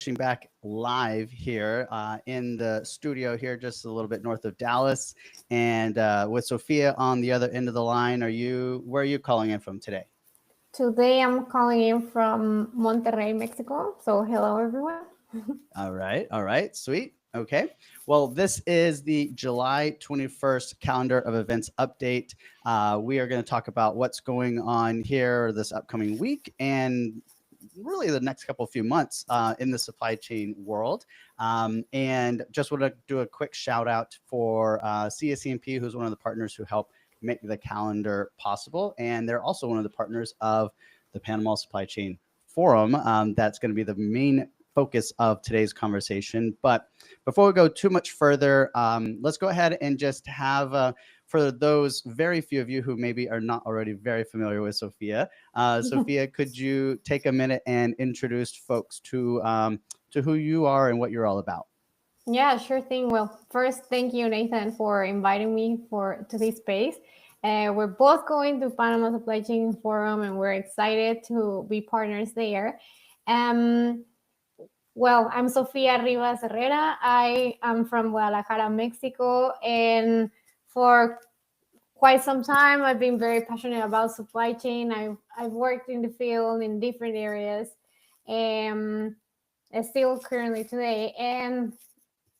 back live here in the studio here, just a little bit north of Dallas, and with Sophia on the other end of the line. Where are you calling in from today? Today I'm calling in from Monterrey, Mexico. So hello everyone. All right, sweet. Okay. Well, this is the July 21st calendar of events update. We are going to talk about what's going on here this upcoming week and really the next couple few months in the supply chain world. And just want to do a quick shout out for CSCMP, who's one of the partners who help make the calendar possible. And they're also one of the partners of the Panama Supply Chain Forum. That's going to be the main focus of today's conversation. But before we go too much further, let's go ahead and just have for those very few of you who maybe are not already very familiar with Sophia, Sophia, could you take a minute and introduce folks to who you are and what you're all about? Yeah, sure thing. Well, first, thank you, Nathan, for inviting me to this space. We're both going to Panama Supply Chain Forum, and we're excited to be partners there. Well, I'm Sofia Rivas Herrera. I am from Guadalajara, Mexico, and for quite some time, I've been very passionate about supply chain. I've worked in the field in different areas, and still currently today. And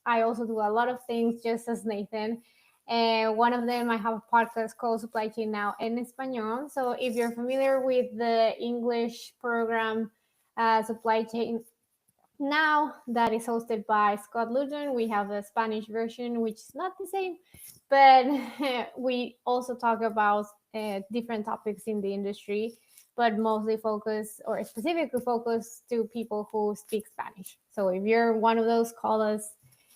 I also do a lot of things just as Nathan. And one of them, I have a podcast called Supply Chain Now en Espanol. So if you're familiar with the English program, Supply Chain Now, that is hosted by Scott Luton, we have the Spanish version, which is not the same, but we also talk about different topics in the industry, but mostly focus or specifically focus to people who speak Spanish. So if you're one of those, call us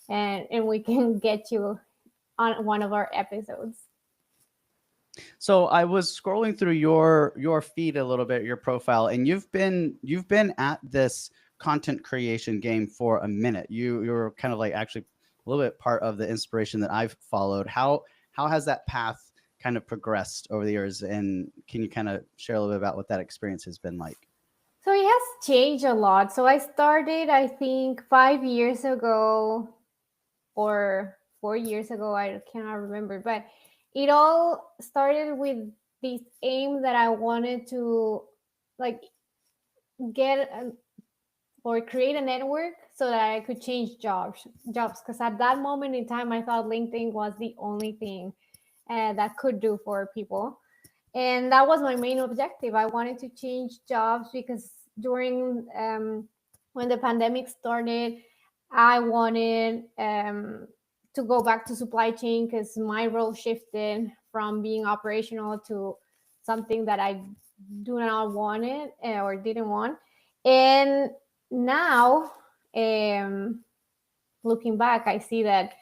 and we can get you on one of our episodes. So I was scrolling through your feed a little bit, your profile, and you've been at this content creation game for a minute. You're kind of like actually a little bit part of the inspiration that I've followed. How has that path kind of progressed over the years, and can you kind of share a little bit about what that experience has been like? So it has changed a lot. So I started, I think, 5 years ago or 4 years ago. I cannot remember, but it all started with this aim that I wanted to like get or create a network so that I could change jobs. Because at that moment in time, I thought LinkedIn was the only thing that could do for people. And that was my main objective. I wanted to change jobs because during when the pandemic started, I wanted to go back to supply chain because my role shifted from being operational to something that I do not want it or didn't want. And now, looking back, I see that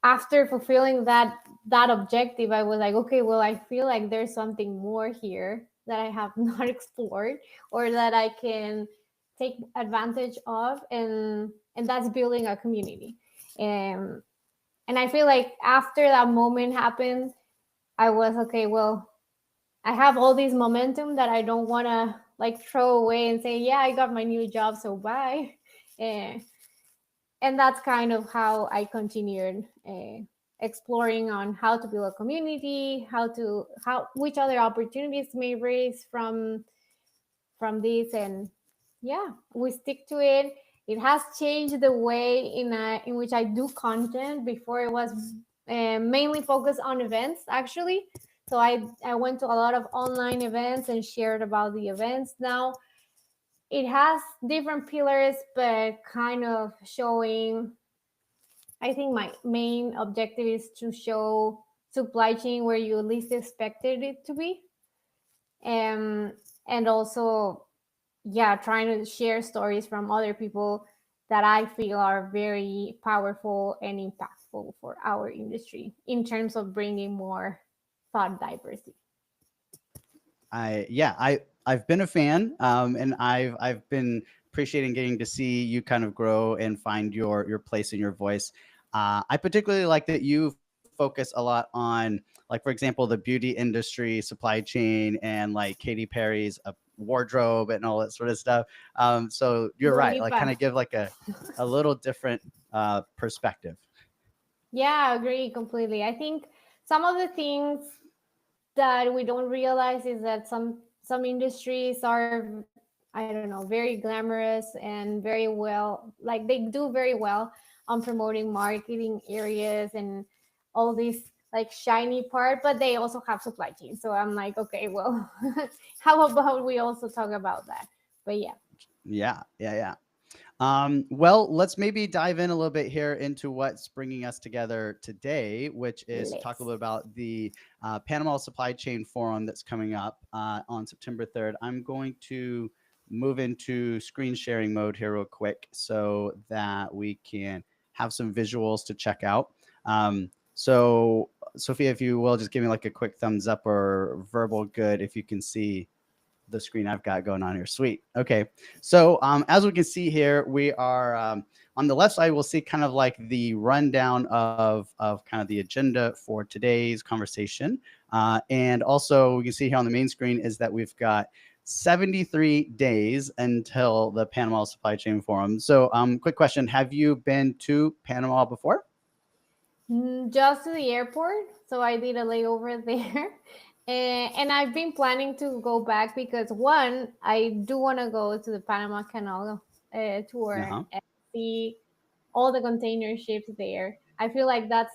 after fulfilling that objective, I was like, okay, well, I feel like there's something more here that I have not explored or that I can take advantage of, and that's building a community. And I feel like after that moment happened, I was okay, well, I have all this momentum that I don't want to like throw away and say, yeah, I got my new job, so bye. And that's kind of how I continued exploring on how to build a community, which other opportunities may raise from this, and yeah, we stick to it. It has changed the way in which I do content. Before it was mainly focused on events, actually. So I went to a lot of online events and shared about the events. Now it has different pillars, but kind of showing, I think my main objective is to show supply chain where you least expected it to be. And also, yeah, trying to share stories from other people that I feel are very powerful and impactful for our industry in terms of bringing more thought diversity. I've been a fan, and I've been appreciating getting to see you kind of grow and find your place and your voice. I particularly like that you focus a lot on, like, for example, the beauty industry, supply chain, and like Katy Perry's wardrobe and all that sort of stuff. So you're right, like kind Bonita. of give like a little different perspective. Yeah, I agree completely. I think some of the things that we don't realize is that some industries are, I don't know, very glamorous and very well, like they do very well on promoting marketing areas and all this like shiny part, but they also have supply chain. So I'm like, okay, well, how about we also talk about that? But yeah, Yeah, yeah, yeah. Well, let's maybe dive in a little bit here into what's bringing us together today, which is to talk a let's. little about the Panama Supply Chain Forum that's coming up on September 3rd. I'm going to move into screen sharing mode here real quick so that we can have some visuals to check out. So, Sophia, if you will, just give me like a quick thumbs up or verbal good if you can see the screen I've got going on here. Sweet. Okay. So as we can see here, we are on the left side, we'll see kind of like the rundown of kind of the agenda for today's conversation. And also we can see here on the main screen is that we've got 73 days until the Panama Supply Chain Forum. So quick question. Have you been to Panama before? Just to the airport. So I did a layover there. And I've been planning to go back because one, I do want to go to the Panama Canal tour Uh-huh. and see all the container ships there. I feel like that's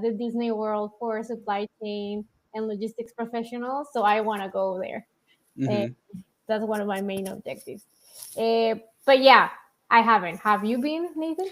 the Disney World for supply chain and logistics professionals. So I want to go there. Uh, Mm-hmm. that's one of my main objectives. Uh, but yeah, I haven't. Have you been, Nathan?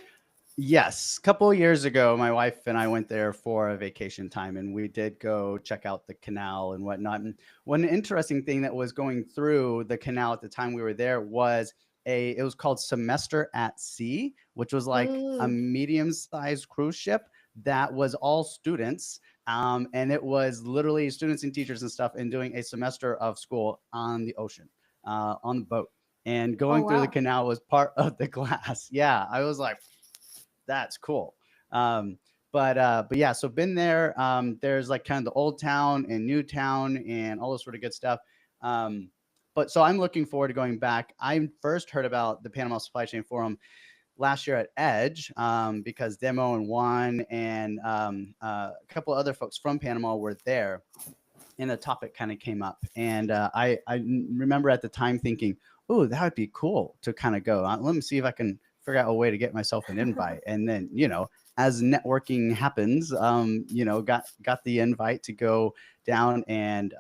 Yes, a couple of years ago, my wife and I went there for a vacation time, and we did go check out the canal and whatnot. And one interesting thing that was going through the canal at the time we were there was it was called Semester at Sea, which was like a Mm. medium-sized cruise ship that was all students, and it was literally students and teachers and stuff, and doing a semester of school on the ocean, on the boat, and Oh going through the wow. canal was part of the class. Yeah, I was like, that's cool. Um, but yeah, so been there. There's like kind of the old town and new town and all this sort of good stuff. But so I'm looking forward to going back. I first heard about the Panama Supply Chain Forum last year at Edge because Demo and Juan and a couple other folks from Panama were there, and the topic kind of came up. And I remember at the time thinking, oh, that would be cool to kind of go. Let me see if I can figure out a way to get myself an invite. And then, as networking happens, got the invite to go down and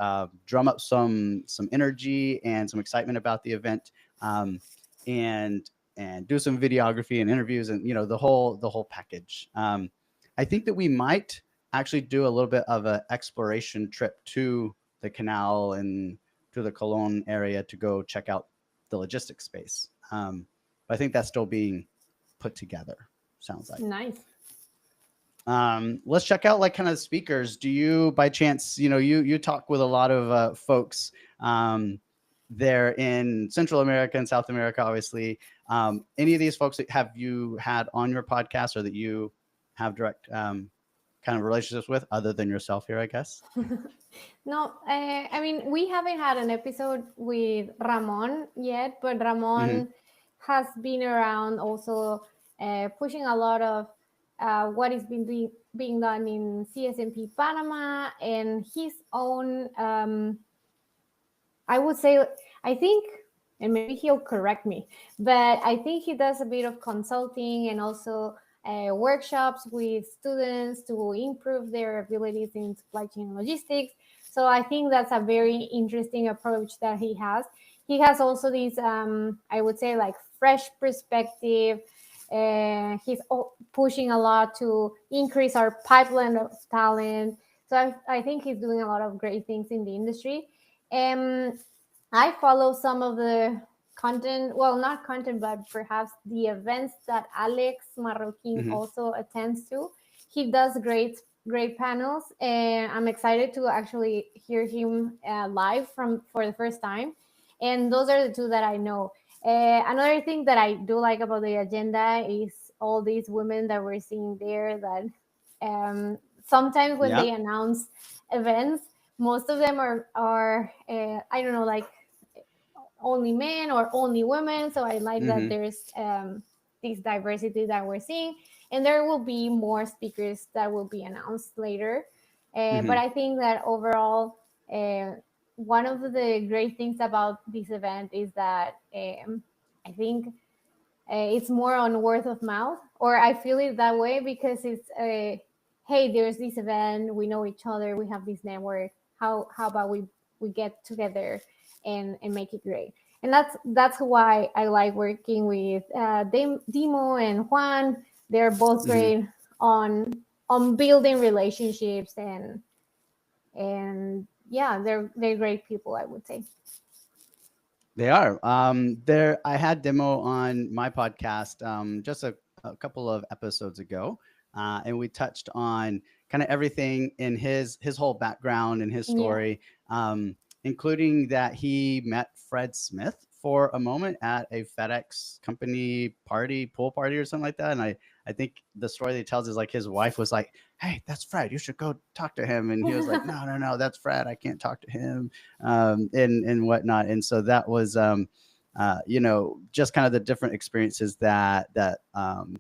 drum up some energy and some excitement about the event, and do some videography and interviews and the whole package. I think that we might actually do a little bit of an exploration trip to the canal and to the Cologne area to go check out the logistics space. But I think that's still being put together. Sounds like. Nice. Let's check out like kind of speakers. Do you, by chance, you talk with a lot of folks there in Central America and South America, obviously. Any of these folks that have you had on your podcast or that you have direct kind of relationships with, other than yourself here, I guess? No, I mean, we haven't had an episode with Ramon yet, but Hmm. Ramon has been around also pushing a lot of what is being done in CSMP Panama and his own, I would say, I think, and maybe he'll correct me, but I think he does a bit of consulting and also workshops with students to improve their abilities in supply chain logistics. So I think that's a very interesting approach that he has. He has also this, I would say, like fresh perspective. He's pushing a lot to increase our pipeline of talent. So I think he's doing a lot of great things in the industry. Um, I follow some of the content, well, not content, but perhaps the events that Alex Marroquin Hmm. also attends to. He does great panels, and I'm excited to actually hear him live from for the first time. And those are the two that I know. Another thing that I do like about the agenda is all these women that we're seeing there. That sometimes when Yeah. they announce events, most of them are I don't know, like only men or only women. So I like that Mm-hmm. there's this diversity that we're seeing, and there will be more speakers that will be announced later. But Mm-hmm. I think that overall, uh, one of the great things about this event is that I think it's more on word of mouth, or I feel it that way because it's hey, there's this event, we know each other, we have this network. How about we get together and make it great? And that's why I like working with Demo and Juan. They're both Mm-hmm. great on on building relationships and yeah, they're great people, I would say. They are. There, I had Demo on my podcast just a couple of episodes ago, and we touched on kind of everything in his whole background and his Yeah. story, including that he met Fred Smith for a moment at a FedEx company party, pool party, or something like that. And I think the story that he tells is like his wife was like, "Hey, that's Fred. You should go talk to him." And he was like, "No, no, no, that's Fred. I can't talk to him." And whatnot. And so that was, just kind of the different experiences that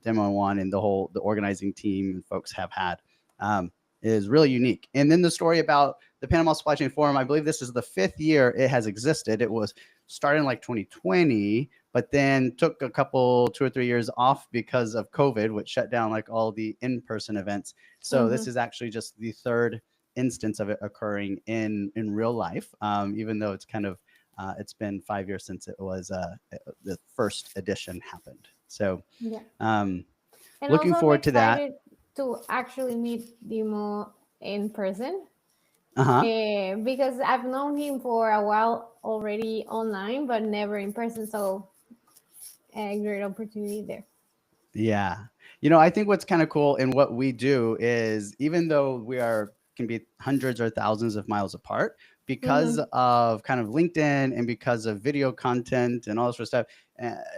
Demo One and the organizing team and folks have had. Um, is really unique. And then the story about the Panama Supply Chain Forum, I believe this is the 5th year it has existed. It was started in like 2020, but then took a couple, 2 or 3 years off because of COVID, which shut down like all the in-person events. So this Hmm. is actually just the third instance of it occurring in real life, even though it's kind of it's been 5 years since it was the first edition happened. So Yeah. um, And looking also, I'm forward to that. excited to actually meet Dimo in person Uh huh. because I've known him for a while already online, but never in person. So, a great opportunity there. Yeah. I think what's kind of cool in what we do is even though we are can be hundreds or thousands of miles apart, because Hmm. of kind of LinkedIn and because of video content and all this sort of stuff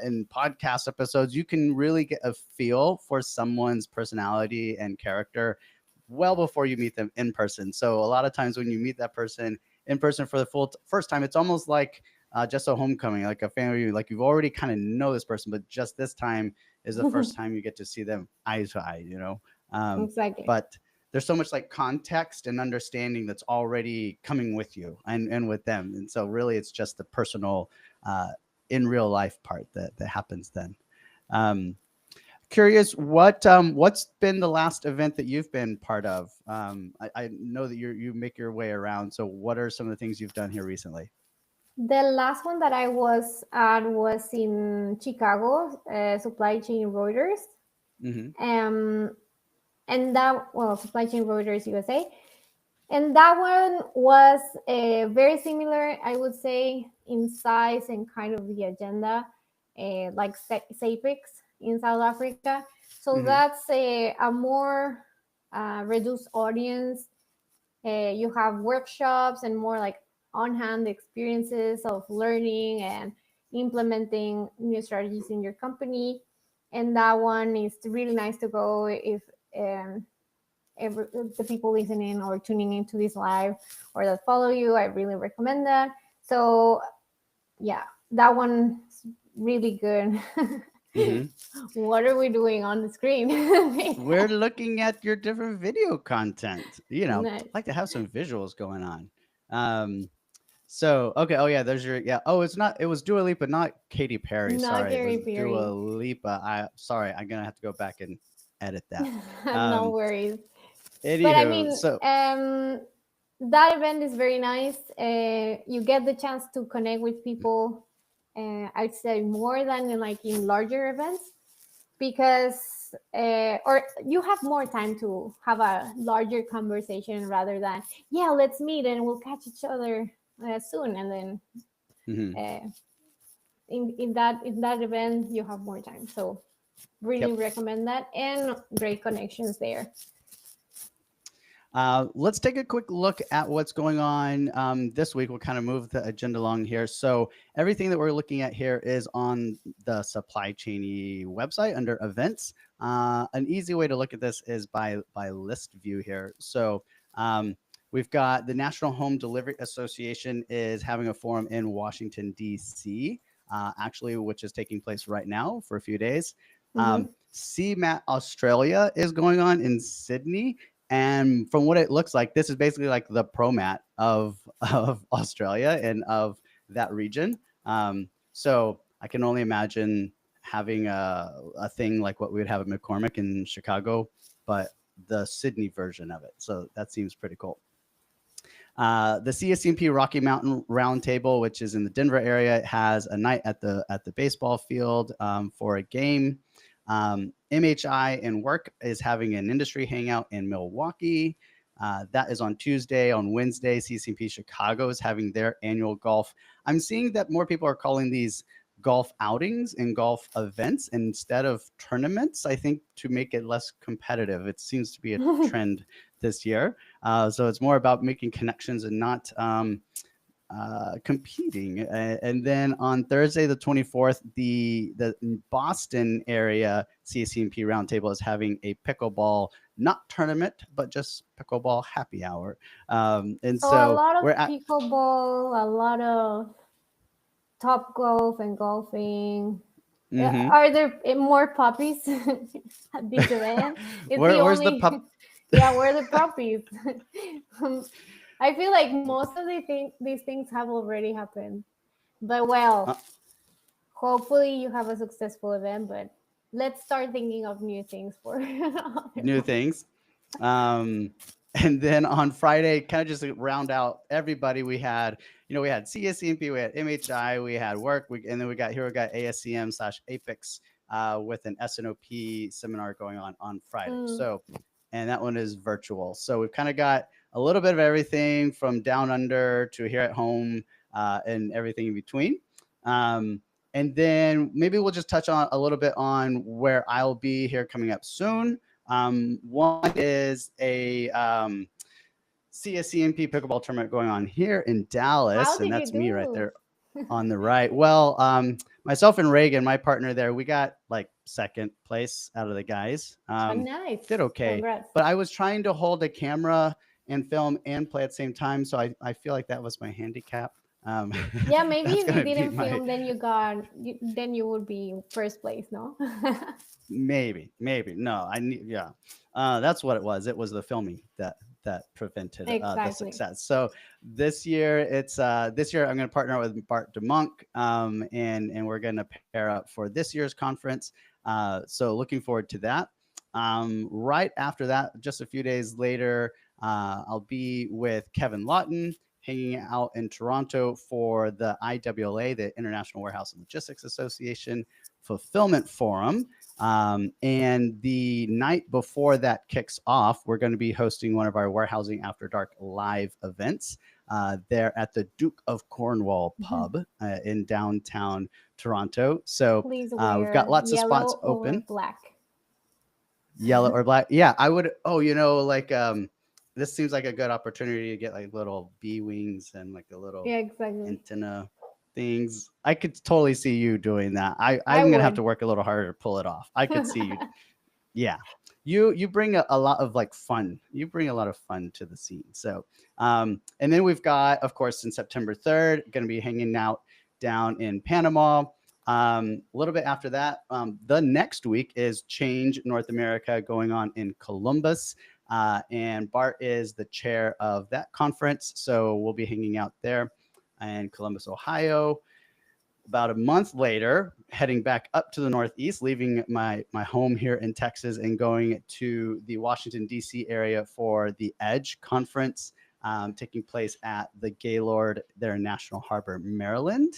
and podcast episodes, you can really get a feel for someone's personality and character well before you meet them in person. So a lot of times when you meet that person in person for the first time, it's almost like just a homecoming, like a family reunion. Like you've already kind of know this person, but just this time is the first time you get to see them eye to eye. Exactly. But there's so much like context and understanding that's already coming with you and with them. And so really it's just the personal uh, in real life part that happens then. Um, Curious, what's been the last event that you've been part of? I know that you make your way around. So what are some of the things you've done here recently? The last one that I was at was in Chicago, Supply Chain Reuters. Mm-hmm. Um, and that, well, Supply Chain Reuters USA. And that one was very similar, I would say, in size and kind of the agenda, like SAPEX in South Africa. So Mm-hmm. that's a more reduced audience. You have workshops and more like on hand experiences of learning and implementing new strategies in your company. And that one is really nice to go if um, every, the people listening or tuning into this live or that follow you. I really recommend that. So yeah, that one's really good. Mm-hmm. What are we doing on the screen? We're looking at your different video content. Nice. Like to have some visuals going on. Um, so okay, oh yeah, there's your yeah. Oh, it's not. It was Dua Lipa, not Katy Perry. Not Sorry, it Gary was Dua Perry. Lipa. I sorry, I'm gonna have to go back and edit that. No Um, worries. But I Anywho, mean, so that event is very nice. You get the chance to connect with people. I'd say more than in like in larger events because or you have more time to have a larger conversation rather than yeah, let's meet and we'll catch each other soon, and then mhm, uh, in that event you have more time. So really yep. recommend that, and great connections there. Let's take a quick look at what's going on this week. We'll kind of move the agenda along here. So everything that we're looking at here is on the Supply Chainy website under events. An easy way to look at this is by list view here. So We've got the National Home Delivery Association is having a forum in Washington, D.C., actually, which is taking place right now for a few days. Mm-hmm. CMAT Australia is going on in Sydney. And from what it looks like, this is basically like the ProMat of Australia and of that region. So I can only imagine having a thing like what we would have at McCormick in Chicago, but the Sydney version of it. So that seems pretty cool. The CSCMP Rocky Mountain Roundtable, which is in the Denver area, has a night at the baseball field for a game. MHI and Work is having an industry hangout in Milwaukee. That is on Tuesday. On Wednesday, CCP Chicago is having their annual golf. I'm seeing that more people are calling these golf outings and golf events instead of tournaments, I think, to make it less competitive. It seems to be a trend this year. So it's more about making connections and not competing. And then on Thursday, the 24th, the Boston area CCMP Roundtable is having a pickleball, not tournament, but just pickleball happy hour. And So a so lot of we're at. pickleball, a lot of top golf and golfing. Mm-hmm. Are there more puppies at this event? It's the Where's the only, pup? yeah, where are the puppies? I feel like most of these things have already happened. But Uh, well, hopefully you have a successful event, but let's start thinking of new things for other New months. things. Um, and then on Friday, kind of just to round out everybody, we had CSCMP, we had MHI, we had work, and then we got ASCM / Apex with an SNOP seminar going on Friday. Mm. So, and that one is virtual. So we've kind of got a little bit of everything from down under to here at home and everything in between. Um, and then maybe we'll just touch on a little bit on where I'll be here coming up soon. One is a CSCMP pickleball tournament going on here in How Dallas, and did you that's me right do? there on the right. Well, myself and Reagan, my partner there, we got like second place out of the guys. Oh, nice. Did okay, Congrats. but I was trying to hold a camera and film and play at the same time, so I feel like that was my handicap. Um, Yeah, maybe that's if you gonna be didn't my film, then you would be first place, no? maybe no. I need yeah. That's what it was. It was the filming that prevented the Exactly. success. So this year I'm going to partner with Bart DeMonk, and we're going to pair up for this year's conference. So looking forward to that. Right after that, just a few days later, I'll be with Kevin Lawton hanging out in Toronto for the IWLA, the International Warehouse and Logistics Association Fulfillment Forum. And the night before that kicks off, we're going to be hosting one of our Warehousing After Dark live events there at the Duke of Cornwall pub in downtown Toronto. So Please we've got wear lots of spots yellow or open, black. yellow or black. Yeah, I would. Oh, like this seems like a good opportunity to get like little bee wings and like a little Yeah, exactly. antenna things. I could totally see you doing that. I I'm gonna have would. to work a little harder to pull it off. I could see you. Yeah, you bring a lot of like fun. You bring a lot of fun to the scene. So and then we've got, of course, in September 3rd, going to be hanging out down in Panama. A little bit after that, the next week is Change North America going on in Columbus. And Bart is the chair of that conference. So we'll be hanging out there in Columbus, Ohio. About a month later, heading back up to the Northeast, leaving my home here in Texas and going to the Washington, D.C. area for the EDGE conference taking place at the Gaylord there in National Harbor, Maryland.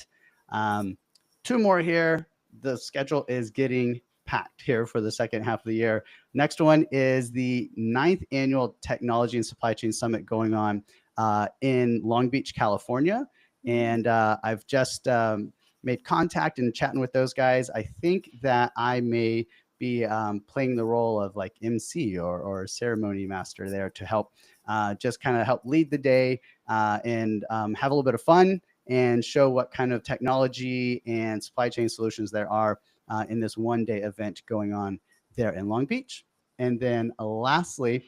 Um, two more here. The schedule is getting packed here for the second half of the year. Next one is the 9th annual Technology and Supply Chain Summit going on in Long Beach, California. And I've just made contact and chatting with those guys. I think that I may be playing the role of like MC or ceremony master there to help just kind of help lead the day and have a little bit of fun and show what kind of technology and supply chain solutions there are in this one-day event going on there in Long Beach. And then lastly,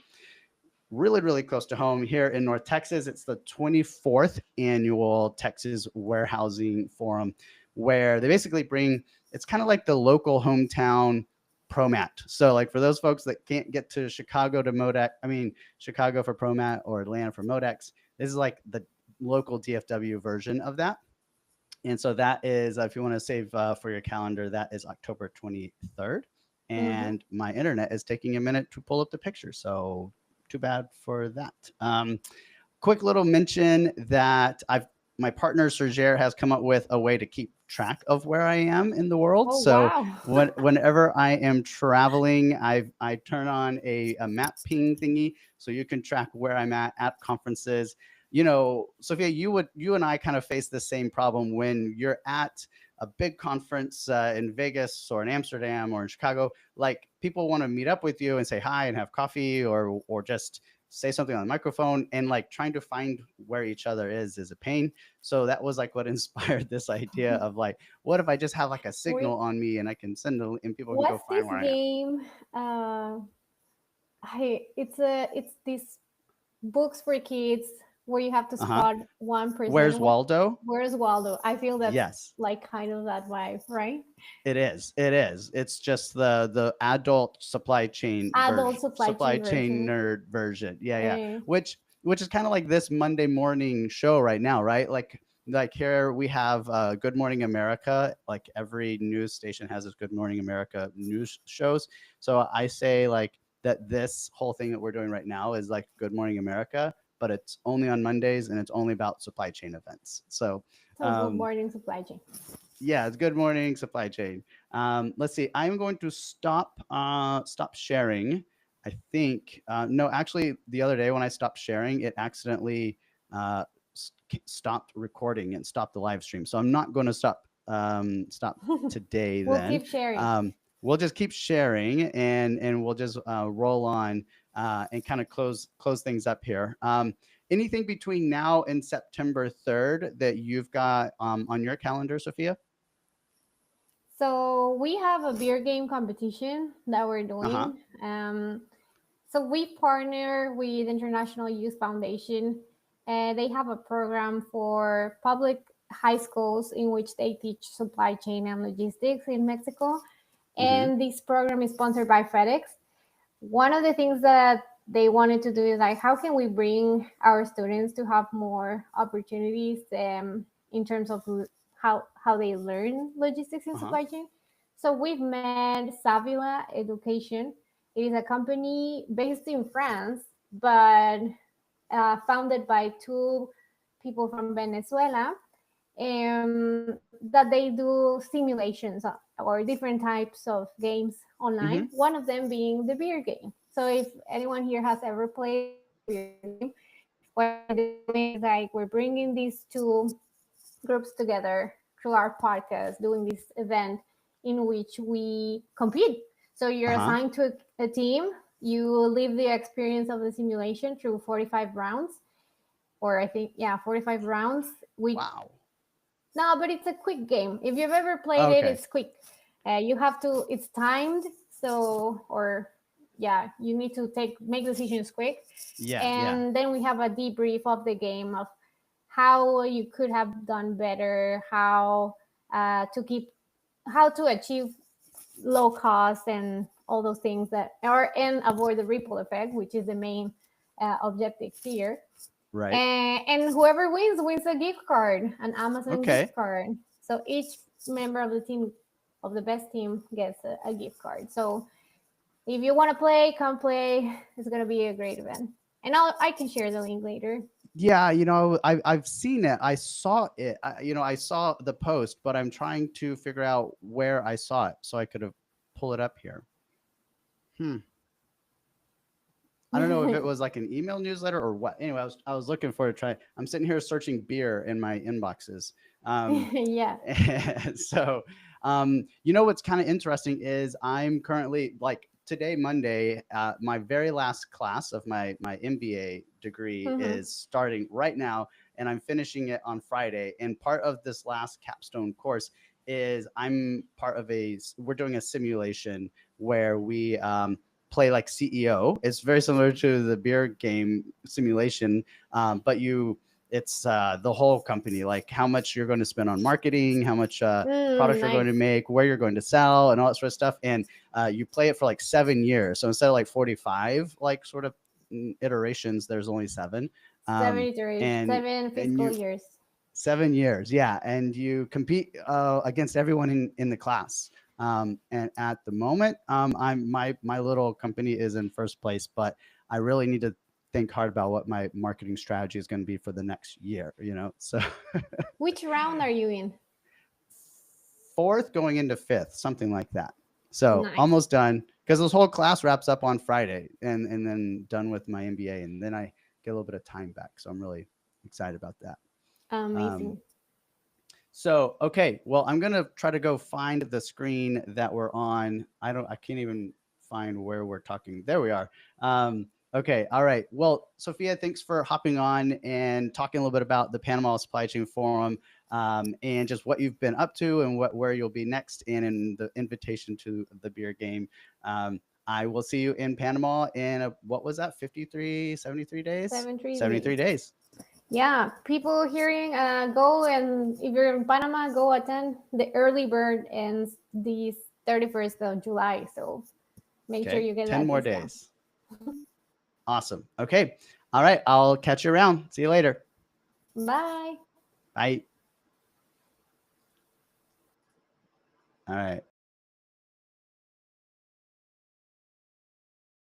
really, really close to home here in North Texas. It's the 24th annual Texas Warehousing Forum, where they basically bring, it's kind of like the local hometown ProMat. So, like for those folks that can't get to Chicago to Modex, I mean, Chicago for ProMat or Atlanta for Modex, this is like the local DFW version of that. And so that is, if you want to save for your calendar, that is October 23rd. Mm-hmm. And my internet is taking a minute to pull up the picture. So too bad for that. Quick little mention that my partner Sergere has come up with a way to keep track of where I am in the world. Oh, So wow. whenever I am traveling, I turn on a map ping thingy so you can track where I'm at conferences. You know, Sophia, you and I kind of face the same problem when you're at a big conference in Vegas or in Amsterdam or in Chicago. Like people want to meet up with you and say hi and have coffee or just say something on the microphone, and like trying to find where each other is a pain. So that was like what inspired this idea of like, what if I just have like a Wait, signal on me and I can send a, and people can go what's find this where I am. game? Uh, it's these books for kids where you have to Uh-huh. spot one Where's person. Waldo? Where's Waldo? I feel that's Yes. like kind of that vibe, right? It is. It is. It's just the adult supply chain Adult version, supply supply chain chain version. nerd version. Yeah, yeah. Eh, Which is kind of like this Monday morning show right now, right? Like here we have Good Morning America. Like every news station has this Good Morning America news shows. So I say like that this whole thing that we're doing right now is like Good Morning America, but it's only on Mondays and it's only about supply chain events. So so good um, morning supply chain. yeah, it's Good Morning Supply Chain. Let's see. I'm going to stop sharing. I think no, actually, the other day when I stopped sharing, it accidentally uh, stopped recording and stopped the live stream. So I'm not going to stop today. We'll Then keep sharing. we'll just keep sharing and we'll just roll on and kind of close things up here. Anything between now and September 3rd that you've got on your calendar, Sophia? So we have a beer game competition that we're Uh-huh. doing. So we partner with International Youth Foundation. They have a program for public high schools in which they teach supply chain and logistics in Mexico. Mm-hmm. And this program is sponsored by FedEx. One of the things that they wanted to do is like, how can we bring our students to have more opportunities in terms of how they learn logistics and Uh-huh. supply chain? So we've met Savila Education. It is a company based in France, but founded by two people from Venezuela, that they do simulations or different types of games online. Mm-hmm. One of them being the beer game. So if anyone here has ever played a beer game, what we're doing is like we're bringing these two groups together through our podcast, doing this event in which we compete. So you're Uh-huh. assigned to a team. You live the experience of the simulation through 45 rounds, or I think, yeah, 45 rounds. We Wow. No, but it's a quick game. If you've ever played it, Okay. it's quick. You have to. It's timed, so or yeah, you need to make decisions quick. Yeah, yeah. And then we have a debrief of the game of how you could have done better, to keep, how to achieve low cost and all those things that are, and avoid the ripple effect, which is the main objective here. Right. And whoever wins a gift card, an Amazon Okay. gift card. So each member of the team, of the best team, gets a gift card. So if you want to play, come play. It's gonna be a great event, and I can share the link later. Yeah, I've seen it. I saw it. I saw the post, but I'm trying to figure out where I saw it so I could have pull it up here. Hmm. I don't know if it was like an email newsletter or what. Anyway, I was looking for it. Try. I'm sitting here searching beer in my inboxes. Um, Yeah. so, what's kind of interesting is I'm currently like today, Monday, my very last class of my MBA degree Mm-hmm. is starting right now, and I'm finishing it on Friday. And part of this last capstone course is I'm part of we're doing a simulation where we play like CEO. It's very similar to the beer game simulation, but it's the whole company, like how much you're going to spend on marketing, how much product you're going to Nice. make, where you're going to sell, and all that sort of stuff. And you play it for like 7 years. So instead of like 45, like sort of iterations, there's only 7. Seven Um, iteration, and 7 fiscal you years. 7 years, yeah, and you compete against everyone in the class. And at the moment, I'm my little company is in first place, but I really need to think hard about what my marketing strategy is going to be for the next year. So Which round are you in? fourth going into fifth, something like that. So Nice. almost done because this whole class wraps up on Friday, and then done with my MBA, and then I get a little bit of time back. So I'm really excited about that. Um, Amazing. So, okay, well, I'm gonna try to go find the screen that we're on. I can't even find where we're talking. There we are. Okay, all right. Well, Sophia, thanks for hopping on and talking a little bit about the Panama Supply Chain Forum, and just what you've been up to and where you'll be next, and in the invitation to the beer game. I will see you in Panama in what was that, 73 days? 73 73 days. days. Yeah, people hearing, go, and if you're in Panama, go attend. The early bird ends the 31st of July. So make sure Okay, you get 10 that more discount. days. Awesome. Okay. All right. I'll catch you around. See you later. Bye. Bye. All right.